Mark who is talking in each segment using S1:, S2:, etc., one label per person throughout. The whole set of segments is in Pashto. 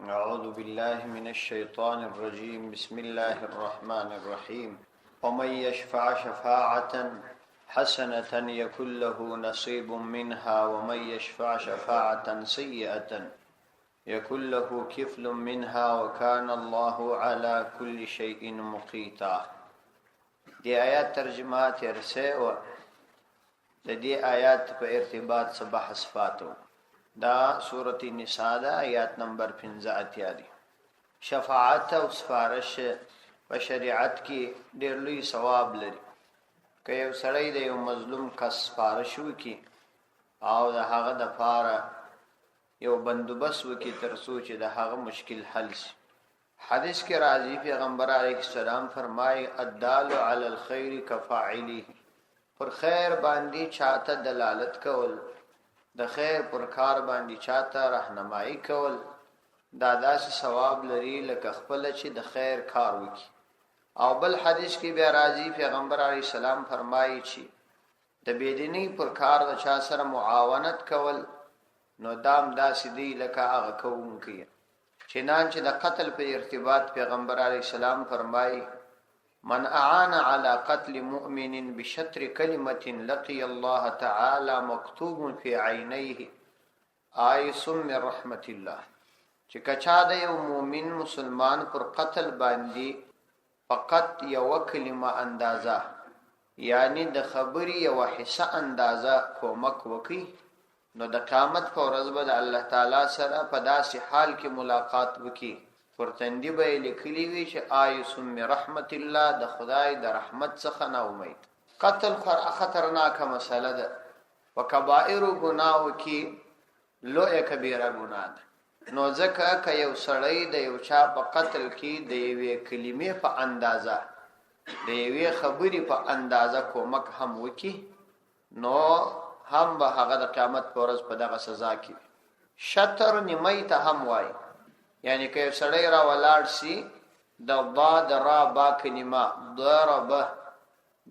S1: أعوذ بالله من الشيطان الرجيم. بسم الله الرحمن الرحيم. ومن يشفع شفاعة حسنة يكن له نصيب منها ومن يشفع شفاعة سيئة يكن له كفل منها وكان الله على كل شيء مقيتا. دي آيات ترجمات يرسي و دي آيات په ارتباط سره بحث فاتو. دا سورة النساء دا آیات نمبر 15 دی. شفاعت او سفارش په شریعت کې ډېر لوی ثواب لري. که یو سړی د یو مظلوم کس سفارش وکي او د هغه د پاره یو بندوبست وکي تر څو چې د هغه مشکل حل شي. حدیث کې راځي پیغمبر علیه السلام فرمایي الدال علی الخير كفاعله. پر خیر باندې چاته دلالت کول، د خیر پر کار باندې چاته راهنمایي کول، دا داسې ثواب لري لکه خپل چې د خیر کار وکي. او بل حدیث کې بیا راځي پیغمبر علیه السلام فرمایي چې د بيدینی پر کار د چا سره معاونت کول نو دام داسې دی لکه هغه کوونکی. چنانچه د قتل په ارتباط پیغمبر علیه السلام فرمایي من اعان على قتل مؤمن بشطر كلمة لقي الله تعالى مكتوب في عينيه آیس من رحمت الله. چې کچا د یو مؤمن مسلمان پر قتل باندې فقط یو کلمه اندازه یعنی د خبري یو حصہ اندازه کومک وکي نو د قیامت په ورځ به د الله تعالی سره په داسې حال کې ملاقات وکي ورتندې به لیکلي وي چې آیس من رحمت الله، د خدای د رحمت څخه نه امید. قتل خطرناکه مسله ده. په کبائر ګناو کې لوی کبیره ګناه ده. نو ځکه که یو سړی د یو چا په قتل کې د یوې کلمې په اندازه د یوې خبرې په اندازه کومک هم وکي نو هم به هغه د قیامت په ورځ په دغه سزا کې. شطر نیمه ته هم وایي، یعنی که یو سړی را ولاړ شي د با د را با کلمه ضربه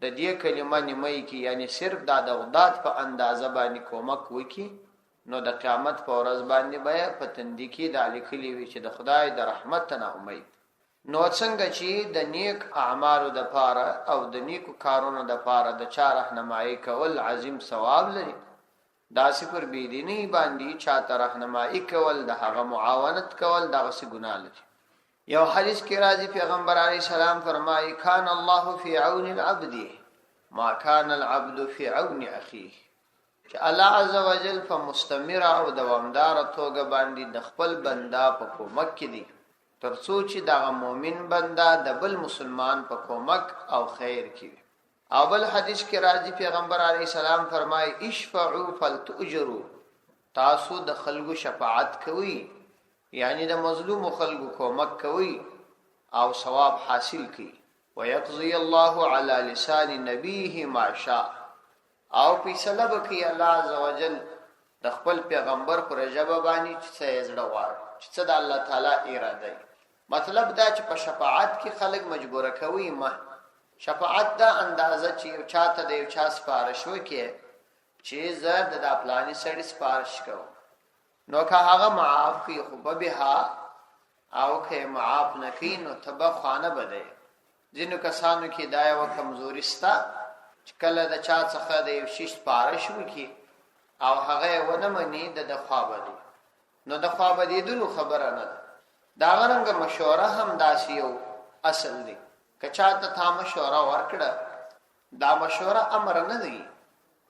S1: د دې کلمه نیمه کې یعنی صرف د ضاد په اندازه باندې کومک وکي نو د قیامت په ورځ باندې به په تندې کې د لیکلي وي چې د خدای د رحمت نه امید. نو څنګه چې د نیک اعمالو د پاره او د نیکو کارونو د پاره د چا راهنمایي کول عظیم ثواب لري، داسې پر بيدینی باندې چاته راهنمایي کول، د هغه معاونت کول دغه څه ګناه لري. یو حدیث کې راځي پیغمبر علیه السلام فرمایي کان الله فی عون العبد ما کان العبد فی عون اخیه. چې الله عزوجل په مستمر او دوامدار توګه باندې د خپل بندا په کومک کې دی تر څو چې دغه مؤمن بندا د بل مسلمان په کومک او خیر کې. او بل حدیث کې راځي پیغمبر علیه السلام فرمایي اشفعوا فلتؤجروا. تاسو د خلکو شفاعت کوئ یعنی د مظلوم خلکو کومک کوئ او ثواب حاصل کړئ. ويقضي الله على لسان نبيه ما شاء. او فیصله وکړي الله عزوجل د خپل پیغمبر پر جواب باندې چې زړه وار چې د الله تعالی اراده. مطلب دا چې په شفاعت کې خلک مجبور کوي ما شفاعت دا اندازه چې یو چاته د یو چا سفارش وکي چې زه د پلاني سړي سفارش کوم نو که هغه معاف کوي خو به او که معاف نکړي نو تبه خانه بده. ځینو کسانو کې دا یو کمزوري ستا چې کله د چا څخه د یو شي سفارش وکي او هغه ونه مني د خوابدي نو د خوابدي دلو خبره نه ده. دا غرنګ مشوره هم داسې یو اصل دی. که چاته تا مشوره ورکړه دا مشوره امر نه دی.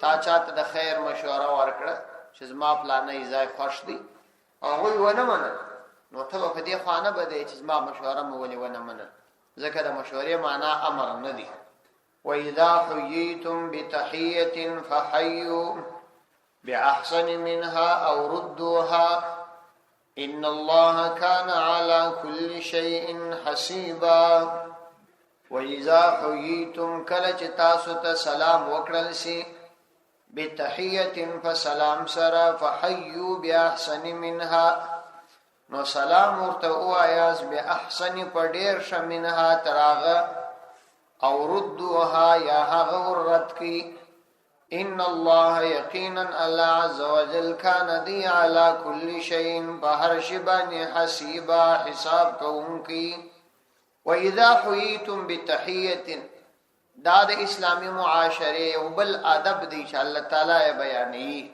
S1: تا چاته د خیر مشوره ورکړه چې زما پلانې ځای خوښ دی او وی ونه منل نو ته په دې خوانه بده چې زما مشوره مو ولې ونه منل، ځکه د مشورې معنا امر نه دی. وَإِذَا حُيِّيتُمْ بِتَحِيَّةٍ فَحَيُّوا بِأَحْسَنِ مِنْهَا أَوْ رُدُّوهَا إِنَّ اللَّهَ كَانَ عَلَى كُلِّ شَيْءٍ حَسِيبًا. وَإِذَا حُيِّيتُمْ کله چې تاسو ته سلام وکړل شي بتحیه فسلام سره فحیوا باحسن منها نو سلام ورته وایاس باحسن په ډیر ښه منها تراغه او ردوها یا هغه ورت کی ان الله یقینا الله عز وجل کان دی علی کل شیء بهر شبان حسیبا حساب کوونکی. و اذا حییتم بتحیه دا د اسلامی معاشره یو بل ادب دی چې الله تعالی بیانوي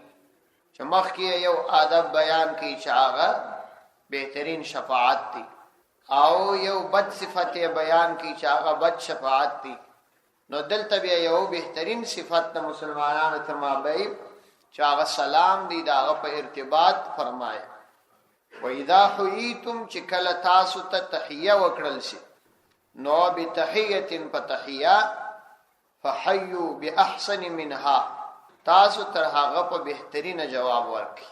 S1: چې مخکې یو ادب بیان کوي چې هغه بهترین شفاعت دی او یو بد صفت بیان کوي چې هغه بد شفاعت دی. نو دلته بیا یو بهترین صفت د مسلمانانو ته مابین چې هغه سلام دی دا هغه په ارتباط فرمایي. و اذا حییتم چې کله تاسو ته تحیه وکړل شي نو بتحیه فتحیه فحیوا باحسن منها تاسو تر هغه په بهترینه جواب ورکړئ.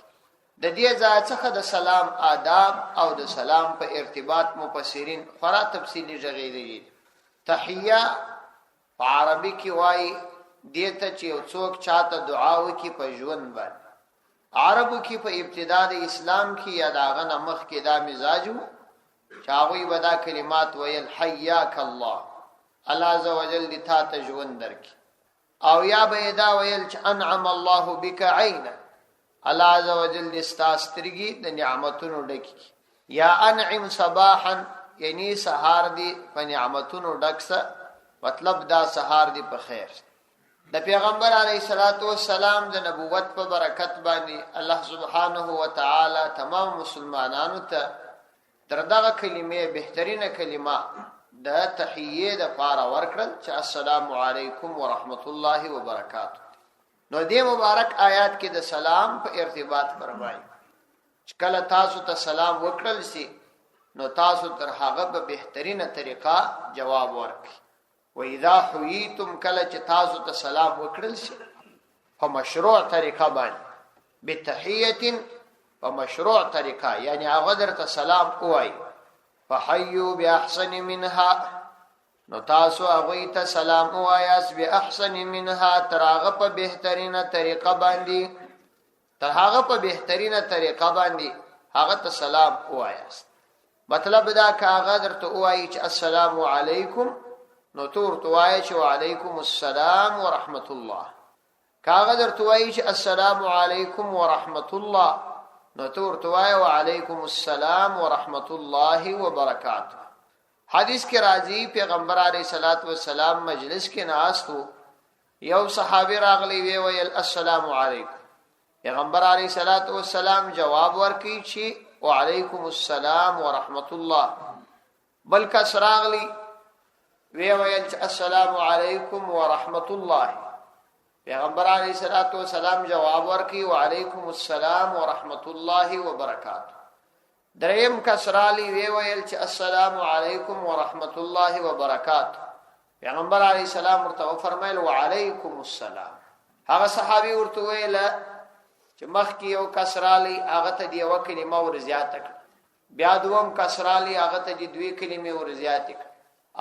S1: د دې ځای څخه د سلام آداب او د سلام په ارتباط مفسرین خورا تفصیلی ژغېدلي. تحیه په عربي کې وایي دیته چې یو څوک چاته دعا وکړي په ژوند باندې. عربو کې په ابتدا د اسلام کې یا داغه نمخ کې دا مزاج وو چې هغوی به دا کلمات ویل حیاک الله، الله عز وجل دې تا ته ژوند درکړي، او یا به دا ویل چې انعم الله بک عینا، الله عز وجل دې ستا سترګې د نعمتونو ډکې، یا انعم صباحا یعنی سهار دې په نعمتونو ډکسه، مطلب دا سهار دی په خیر. د پیغمبر علیه الصلاۃ والسلام د نبوت په برکت باندې الله سبحانه و تعالی تمام مسلمانانو ته تر دغه کلمې بهترینه کلمه د تحیه د پاره ورکړل چې السلام علیکم ورحمت الله وبرکاته. نو دې مبارک آیات کې د سلام په ارتباط فرمایي چې کله تاسو ته سلام وکړل شي نو تاسو تر هغه په بهترینه طریقه جواب ورکړئ. و اذا حییتم کله چې تاسو ته سلام وکړل شي په مشروع طریقه باندې بتحیه په مشروع طریقه یعنی هغه درته سلام وایي فحیوا باحسن منها نو تاسو هغه ته سلام وایاس باحسن منها تر هغه په بهترینه طریقه باندې تر هغه په بهترینه طریقه باندې هغه ته سلام وایاس. مطلب دا که هغه درته وایي چې السلام علیکم نو تور توای چې وعلیکم السلام ورحمت الله. کاغه درته وایي چې السلام علیکم ورحمت الله نو تور توای وعلیکم السلام ورحمت الله وبرکاته. حدیث کې راځي پیغمبر علیه الصلاۃ والسلام مجلس کې ناستو، یو صحابي راغلی وی ویل السلام علیکم، پیغمبر علیه الصلاۃ والسلام جواب ورکړي چې وعلیکم السلام ورحمت الله. بل کس راغلی وی ویل چې السلام علیکم ورحمت الله، پیغمبر علیه الصلاۃ والسلام جواب ورکړي وعلیکم السلام ورحمت الله وبرکاته. دریم کسرالی وی ویل چې السلام علیکم ورحمت الله وبرکاته، پیغمبر علیه السلام ورته فرمایل وعلیکم السلام. هغه صحابي ورته ویل چې مخکې یو کسرالی هغه ته دی یو کلمه ور زیاته کړ، بیا دوم کسرالی هغه ته دی دوی کلمې ور زیاتې کړ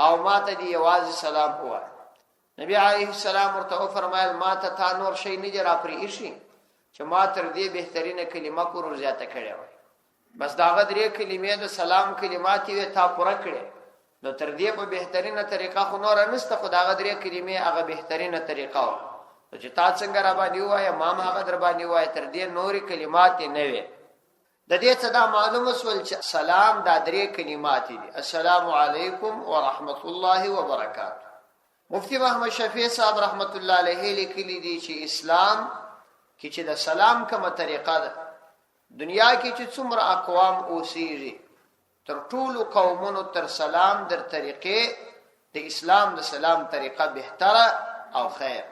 S1: او ما ته دی یوازې سلام ووایه. نبی علیه السلام ورته فرمایل ما ته تا نور شی نه جرا پرې ایشي چې ما تر دې بهترینه کلمه پر زیاته کړې وای، بس داغه درې کلمې د سلام کلمات یې تا پوره کړې، نو تر دې په بهترینه طریقه خو نور نسته، خو داغه درې کلمې هغه بهترینه طریقه و چې تا څنګه را باندې وایه ما هغه در باندې وایه، تر دې نورې کلمات نه وي. د دې څه دا معلومه سول چې سلام دا درې کلمات دي، السلام علیکم ورحمت الله وبرکاته. مفتی محمد شفیع صاحب رحمت الله علیه لیکلی دي چې اسلام کې چې د سلام کومه طریقه ده، دنیا کې چې څومره اقوام اوسېږي تر ټولو قومونو تر سلام در طریقې د اسلام د سلام طریقه بهتره او خیر.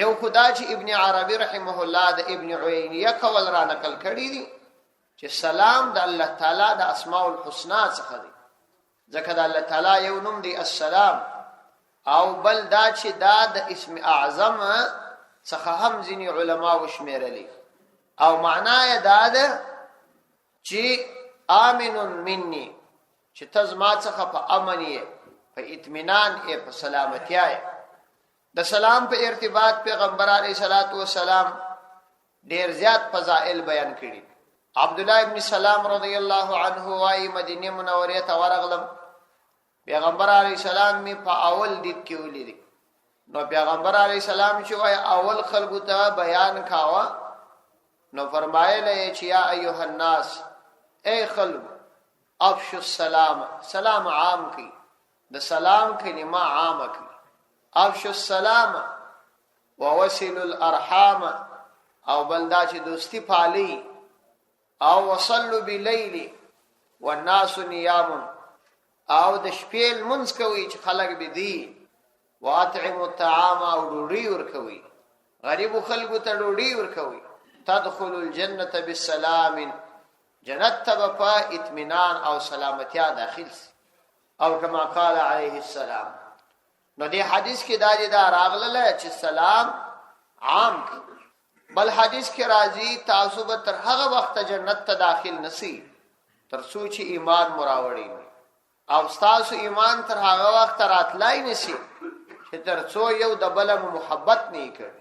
S1: یو خدا چې ابن عربی رحمه الله د ابن عینیه قول را نقل کړی دي چې سلام د الله تعالی د اسماء الحسنا څخه دی، ځکه د الله تعالی یو نوم دی السلام، او بل دا چې دا د اسم اعظم څخه هم ځینې علما وشمیرلی، او معنا یې دا ده چې آمن مني چې ته زما څخه په امن یې، په اطمینان یې، په سلامتیا یې. د سلام په ارتباط پیغمبر علیه الصلاۃ والسلام ډیر زیات فضائل بیان کړي. عبد الله ابن سلام رضی الله عنه وايي مدینه منوره ته ورغلم، پیغمبر علیه السلام می په اول دید کې ولیدي، نو پیغمبر علیه السلام چې وای اول خلکو ته بیان کاوه نو فرمایله چې یا ایها الناس ای خلق افشوا السلام، سلام عام کی، د سلام کلمه عام کی. افشوا السلام ووصلوا الارحام، او بلدا چې دوستی پالي، او وصلوا بالليل والناس نيام، او د شپې لمونځ کوي چې خلک به دي. واطعموا الطعام، او ډوډۍ ورکوي، غریب خلکو ته ډوډۍ ورکوي. تدخلوا الجنه بالسلام، جنت ته په اطمینان او سلامتیا داخل سي. او کما قال علیه السلام، نو دې حدیث کې دا راغله چې سلام عام کی. بل حدیث کې راځي تاسو به تر هغه وخت جنت ته داخل نسی تر څو چې ایمان مراوړي، او تاسو ایمان تر هغه وخت راتلای نسی چې تر څو یو د بل محبت نه کړي.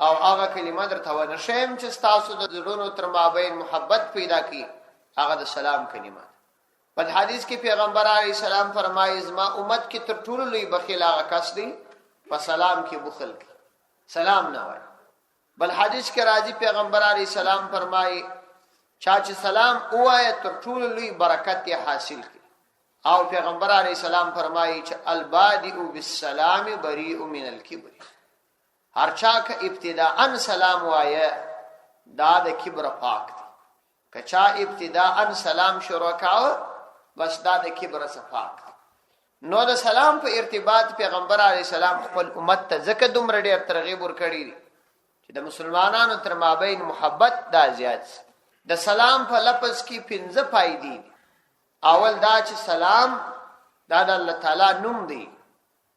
S1: او هغه کلمه درته ونشم چې تاسو د زړونو تر مابین محبت پیدا کی، هغه د سلام کلمه. په حدیث کې پیغمبر علیه السلام فرمایي زما امت کې تر ټولو لوی بخیل هغه کس دی په سلام کې بخل کی، سلام نه وایي. بل حدیث کې راځي پیغمبر علیه السلام فرمایي چا چې سلام وایي تر ټولو لوی برکت یې حاصل کی. او پیغمبر علیه السلام فرمایي چې البادئ بالسلام بریء من الکبر، هر چا که ابتداء سلام وایه دا د کبر پاک دی. که چا ابتداء سلام شروع کاوه بس دا د کبر څخه پاک دی. نو د سلام په ارتباط پیغمبر علیه السلام خپل امت ته ځکه دومره ډېر ترغیب ورکړی دی چې د مسلمانانو تر مابین محبت دا زیات سي. د سلام په لفظ کې 5 فائدې دي. اول دا چې سلام دا د الله تعالی نوم دی،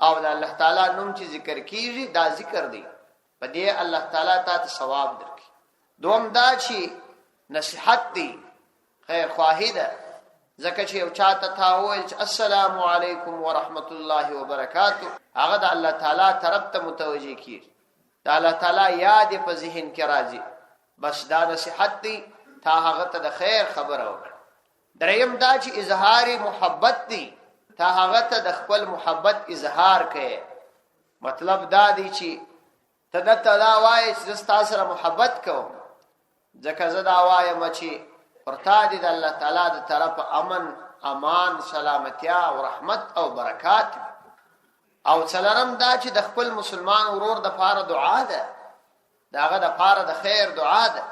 S1: او د الله تعالی نوم چې ذکر کیږي دا ذکر دی، په دې الله تعالی ته ثواب درکړي. دوم دا چې نصیحت دی، خیر خواهی ده، ځکه چې یو چاته تا وویل چې السلام علیکم ورحمت الله وبرکاته، هغه د الله تعالی طرف ته متوجه کیږي، د الله تعالی یاد په ذهن کې راځي، بس دا نصیحت دی، تا هغه ته د خیر خبره وکړه. دریم دا چې اظهار محبت دی، تا هغه ته د خپل محبت اظهار کړي. مطلب دا دی چې ته د تعالی وایي چې زه تاسو سره محبت کوم، ځکه زه دا وایم چې ورته د الله تعالی د طرف امن، امان، سلامتیا او رحمت او برکات. او څلورم دا چې د خپل مسلمان ورور د پاره دعا ده، داغه د پاره د خیر دعا ده.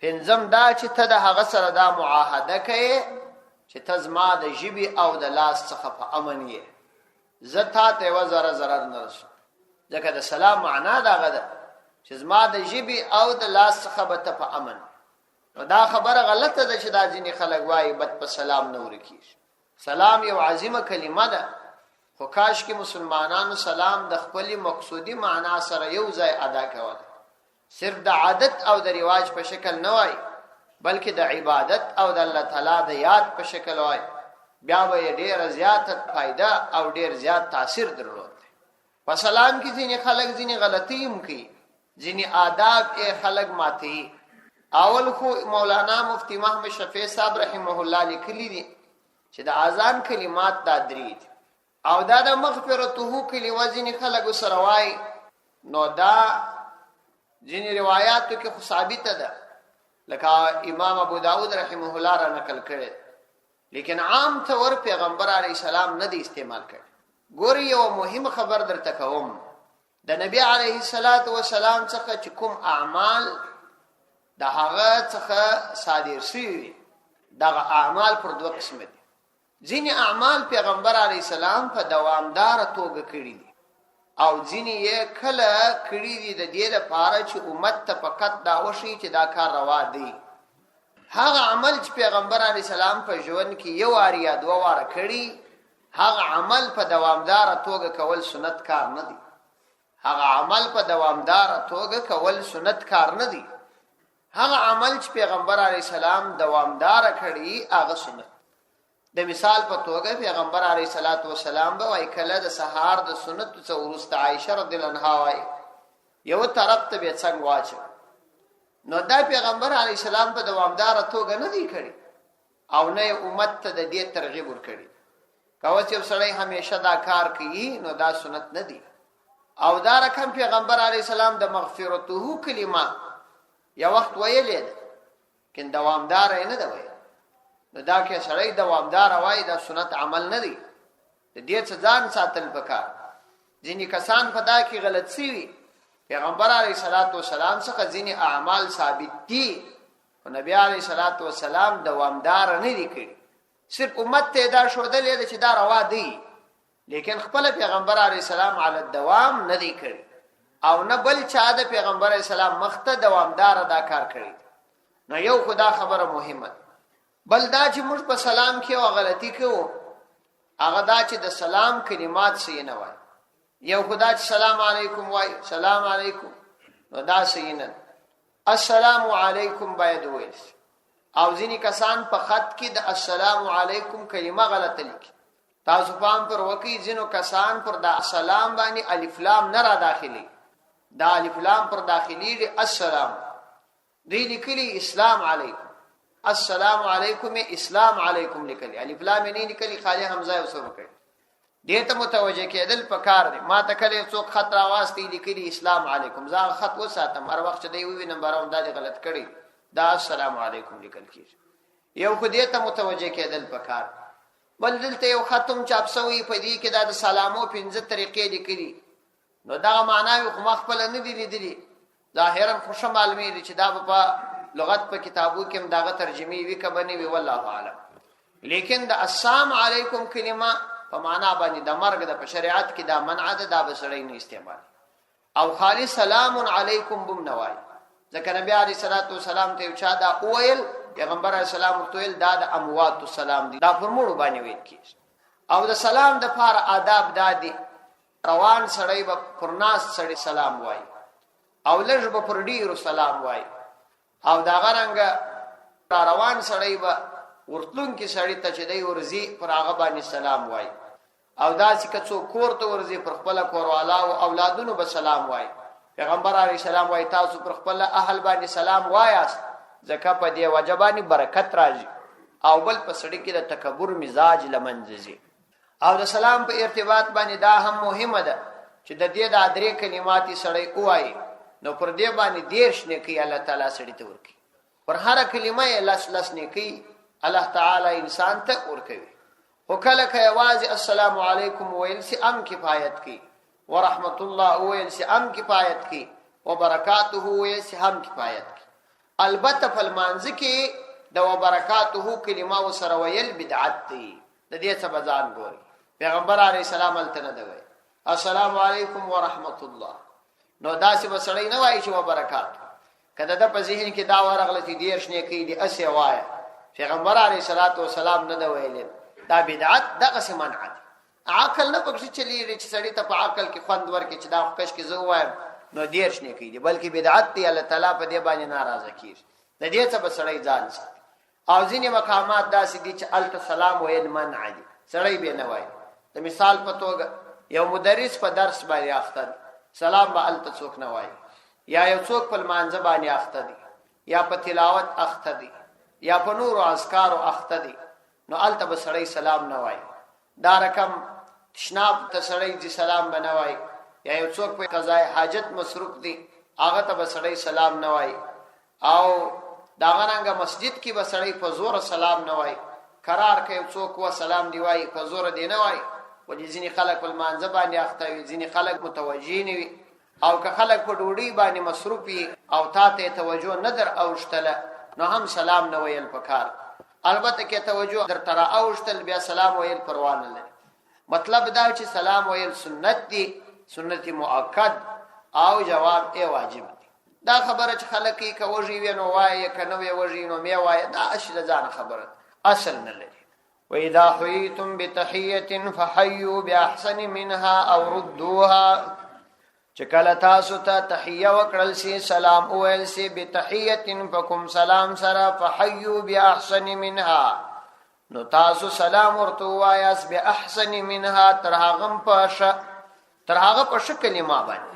S1: پنځم دا چې ته د هغه سره دا معاهده کوي چې ته زما د ژبې او د لاس څخه په امن یې، زه تا ته یوه ذره ضرر نه رسوم. ځکه د سلام معنا دغه ده چې زما د ژبې او د لاس څخه به ته په امن. نو دا خبره غلطه ده چې دا ځینې خلک وایي بد په سلام نه ورکېږي. سلام یو عظیمه کلمه ده، خو کاش کې مسلمانانو سلام د خپلې مقصودی معنا سره یو ځای ادا کوله، صرف د عادت او د رواج په شکل نه وای، بلکې د عبادت او د الله تعالی د یاد په شکل وای، بیا به ډېر زیات فائدہ او ډېر زیات تاثیر درلود. په سلام کې ځینې خلک ځینې غلطي هم کوي، ځینې آداب یې خلک ماتي. اول خو مولانا مفتی محمد شفیع صاحب رحمه الله لیکلي دي چې د اذان کلمات دا درې دي، او دا د مغفرته کلمه ځینې خلک سره وای. نو دا ځینې روایتو کې خو ثابته ده، لکه امام ابو داود رحمه الله را نقل کړي، لیکن عام طور پیغمبر علیه السلام نه دی استعمال کړي. ګوري یو مهم خبر درته کوم، د نبی علیه السلام څخه چې کوم اعمال د هغه څخه صادر شوي، دغه اعمال پر دوه قسمه دي. ځینې اعمال پیغمبر علیه السلام په دوامدار توګه کړي دي، او ځینې یې کله کړي دي د دې لپاره چې امت ته فقط دا وشي چې دا کار روا دی. هغه عمل چې پیغمبر علیه السلام په ژوند کې یو وار یا دوه واره کړي، هغه عمل په دوامدار توګه کول سنت کار نه دی. هغه عمل په دوامدار توګه کول سنت کار نه دی. هغه عمل چې پیغمبر علیه السلام دوامدار کړي هغه سنت. د مثال په توګه پیغمبر علیه السلام به وای کله د سحر د سنت څخه ورسته عائشه رضی الله عنها وای یو طرف ته به څنګه واچو. نو دا پیغمبر علیه السلام په دوامدار توګه نه دی کړي، او نه امت ته د دې ترغیب ورکړي. کاوه چې سړی همیشه دا کار کوي نو دا سنت نه دی. او دا رقم پیغمبر علیه السلام د مغفرته کلمه یو وخت ویلې ده کین دوامدار نه ده وایي نو دا کې سړی دوامدار وایي دا سنت عمل نه دی د دې څخه ځان ساتل پکار ځینې کسان په دا کې غلط سوي پیغمبر علیه السلام څخه ځینې اعمال ثابت دي او نبی علیه السلام دوامدار نه دي کړي صرف امت ته دا شودلې ده چې دا روا دي لیکن خپل پیغمبر علیه السلام علی الدوام نه دی کړي او نه بل چا د پیغمبر علیه السلام مخته دوامدار ادا کار کړي نو یو خدا خبره مهمه بل دا چې موږ په سلام کې او غلطي کوو هغه دا چې د سلام کلمات صحیح نه وایي یو خدا چې سلام علیکم وایي سلام علیکم نو دا صحیح نه السلام علیکم باید وایي او ځینې کسان په خط کې د السلام علیکم کلمه غلطه لیکي تاسو پام پر وکی ځینو کسان پر دا سلام باندې الف لام نه را داخلي دا الف لام پر داخلي دی السلام دی لیکلي اسلام علیکم السلام علیکم اسلام علیکم لیکلي الف لام نه لیکلي خالی حمزه او سره کوي دې ته متوجه کېدل پکار دی ما ته کله څوک خط راوستي لیکلي اسلام علیکم زه خط وساتم هر وخت دی وی نمبر اوندا غلط کړي دا السلام علیکم لیکل کیږي یو خو دې ته متوجه کېدل پکار بل دلته یو ختم چاپ سوی په دې کې د سلامو 15 طریقې لیکلي نو دا معنی خو مخبل نه دي لیدلي ظاهرا خوشم معلومي دي چې دا په لغت په کتابو کې هم داغه ترجمه وی کبني وی والله اعلم لیکن د السلام علیکم کلمه په معنا باندې د مرګ د شریعت کې دا منع ده دا بسړی نه استعمال او خالص سلام علیکم بم نوای ځکه نبی علی صلوات و سلام ته چا دا اویل پیغمبر علیه السلام ورته دا د اموات السلام دي دا فرموړو باندې ویل کیږي او د سلام د فار آداب دادي روان سړی به پرناس سړی سلام وای او لږ به پر ډیرو سلام وای او دا غرنګ روان سړی به ورتلون کې سړی ته چې دی ورزي پر هغه باندې سلام وای او دا چې کڅو کور ته ورزي پر خپل کوروالا او اولادونو به سلام وای پیغمبر علیه السلام وای تاسو پر خپل اهل باندې سلام وایاست ځکه په دې وجبانی برکت راځي او بل په سړی کې د تکبر مزاج لمنځي او د سلام په ارتباط باندې دا هم مهمه ده چې د دې د درې کلمات سړی وایي نو پر دې باندې دیرش نه کوي الله تعالی سړی ته ورکی پر هر کلمه لس نه کوي الله تعالی انسان ته ورکوي او کله کایواز السلام علیکم ویل سی ام کفایت کی ورحمت الله ویل سی ام کفایت کی وبرکاته ویل سی هم کفایت کی البته په المانځ کې د وبرکاته کلمه وسره ویل بدعت دی د دې څه بزان ګوري پیغمبر علیه السلام التنه دی السلام علیکم ورحمت الله نو داسې وسړی نه وایي چې وبرکات کله د په ذهن کې دا ورغله چې دیرش نه کوي دی اسی وایي پیغمبر علیه الصلاۃ والسلام نه دی ویل دا بدعت دغه څه منع دي عقل نه پکې چلی چې سړی ته په عقل کې خوند ورکړي چې دا خوښ کې زه وایم نو دیرش نه کوي بلکې بدعت دی الله تعالی په دې باندې ناراضه کیږي د دې څه بسړی ځان ساتي او ځینې مقامات داسې دي چې الت سلام ویل منع دي سړی به نه وایي د مثال په توګه یو مدرس په درس باندې اخته سلام به الت څوک نه وایي یا یو څوک په مانځ باندې اخته دي یا په تلاوت اخته دي یا په نور او اذکار اخته دي نو الت به سړی سلام نه وایي دا رقم شناب ته سړی دي سلام بنوي یا یو څوک په قضای حاجت مصروف دي هغه ته به سړی سلام نه وایي او دا غننګ مسجد کې به سړی په زور سلام نه وایي قرار کې څوک و سلام دی وایي په زور دی نه وایي ولې ځینې خلک په مانځ باندې اخته وي ځینې خلک متوجي نه وي او که خلک په ډوډۍ باندې مصروف وي او ته توجه نه در اوشتله نو هم سلام نه ویل پکار البته کې توجه در تر اوشتل بیا سلام ویل پروا نه لري مطلب دا چې سلام ویل سنت دی سنت مؤکد او جواب ای واجب دی دا خبره چې خلک یې کوي وینو وایي کنه وی وژي نو می وایي دا اصل ځان خبره اصل نه لري واذا حييتم بتحيه فحيوا باحسن منها او ردوها چې کله تاسو ته تحیه وکړل سي سلام ویل سي بتحيه فكم سلام سره فحيوا باحسن منها نو تاسو سلام ورته وایاس باحسن منها ترهغه په کلمه باندې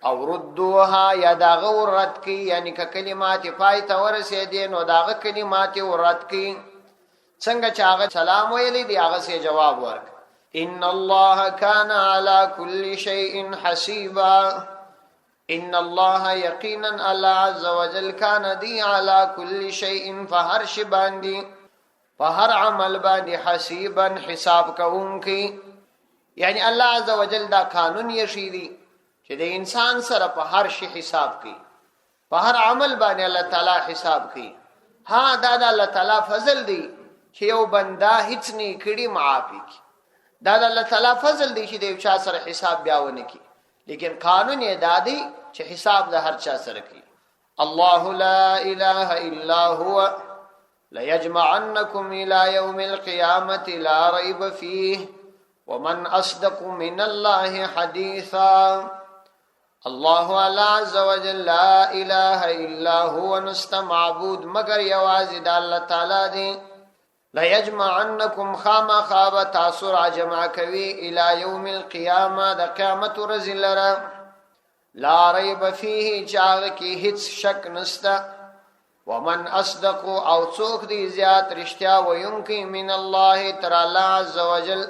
S1: او ردوها یا داغه ورت کی یعنی ک کلمات پای ته ورسېدې نو داغه کلمات ورت کی څنګه چې هغه سلام ویلې دی هغه سي جواب ورک ان الله كان على كل شيء حسيبا. ان الله یقینا الله عز وجل کان دی على كل شيء فهر شی باندې فهر عمل باندې حسیبا حساب کوونکی. یعنی الله عز وجل دا قانون یشیدی چې د انسان سره په هر شی حساب کوي، په هر عمل باندې الله تعالی حساب کوي. ها دا د الله تعالی فضل دی چې یو بندا هیڅ نه کړي معافي کی. دا د الله تعالی فضل دی چې د یو چا سره حساب بیاونه کی، لیکن قانون یې دادی چې حساب د هر چا سره کوي. الله لا اله الا هو ليجمعنكم الى يوم القيامه لا ريب فيه ومن اصدق من الله حديثا. الله عز وجل لا اله الا هو نست معبود مگر یوازې د الله تعالی دی. ليجمعنكم خامخا تاسو جمع کوي الى يوم القيامه د قیامت ورځ لره. لا ريب فيه چاغ کی هیڅ شک نستا. ومن اصدق او څوک دی زیات رښتیا وینکی من الله تر الله عز وجل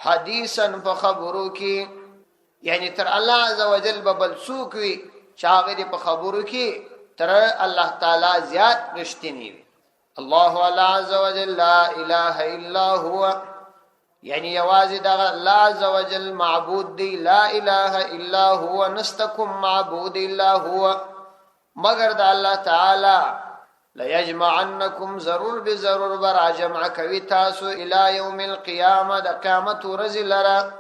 S1: حدیثا فخبرو کی. یعنی تر الله عز وجل ببل څوک وی چاغ دی په خبرو کی تر الله تعالی زیات رښتینی وي. الله عز وجل لا اله الا هو یعنی یوازې د الله عز وجل معبود دی. لا اله الا هو نستکم معبود الا هو مگر د الله تعالی. ليجمعنكم ضرور بضرور برا جمع کوي تاسو الى يوم القيامه د قیامت ورځ لره.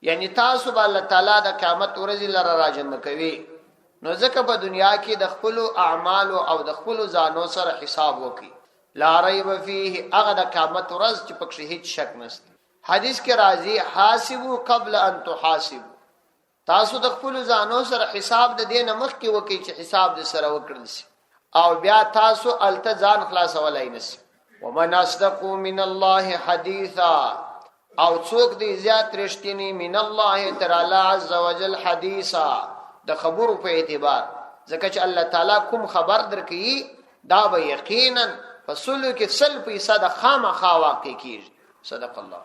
S1: یعنی تاسو به الله تعالی د قیامت ورځ لره راجمع کوي. نو ځکه په دنیا کې د خپل اعمال او د خپل ځانو سره حساب وکي. لا ريب فيه هغه د قیامت ورځ چې پکې هیڅ شک نشته. حدیث کې راځي حاسبوا قبل ان تحاسبوا. تاسو د خپل ځانو سره حساب د دین مخ کې وکي چې حساب د سره وکړل شي او بیا تاسو التزام خلاص ولای نس. ومن اصدق من الله حديثا او څوک دی زیات رښتینی من الله تعالی عز وجل حدیثا د خبرو په اعتبار. ځکه چې الله تعالی کوم خبر درکې دا به یقینا فصل کې 100% خامخا واقع کیږي. صدق الله.